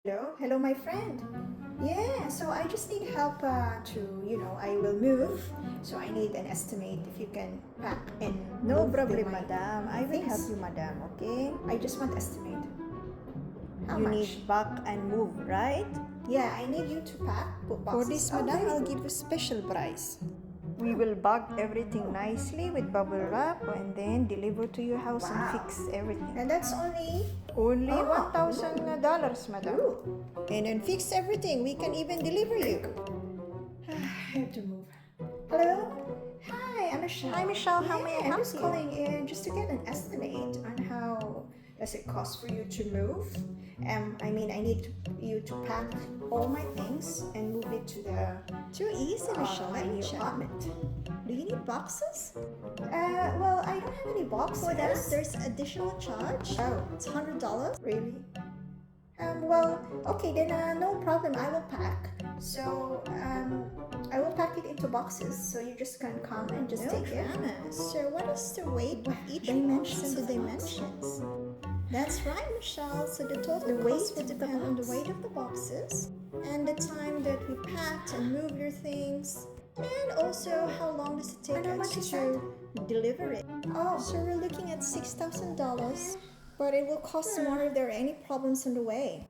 Hello, my friend. Yeah, so I just need help I will move. So I need an estimate if you can pack and No move problem, my madam. I will help things. you, madam, okay? I just want estimate. How You much? need back and move, right? Yeah, I need you to pack, put For boxes. this, Oh, madam, very I'll good. give you special price. We will bag everything nicely with bubble wrap and then deliver to your house and Wow. fix everything. And that's only Only Oh. $1,000, madam. Ooh. And then fix everything. We can even deliver you. I have to move. Hello? Hi, I'm Michelle. Hi, Michelle. How may I I'm help just you? calling in just to get an estimate on how does it cost for you to move. I need you to pack all my things and move it to the Too easy, Michelle. my Let me new check. apartment. Do you need boxes? Well, I don't have any boxes. For that, there's additional charge. Oh. It's $100. Really? Well, okay, then no problem. I will pack. So, I will pack it into boxes. So you just can come and just No take it. drama. So what is the weight of each Dimensions box and of the the box. dimensions? That's right, Michelle. So the total The cost weight will of the depend on the box. weight of the boxes and the time that we packed and moved your things, and also how long does it take And how much us is to deliver it. Oh, So we're looking at $6,000, but it will cost more if there are any problems on the way.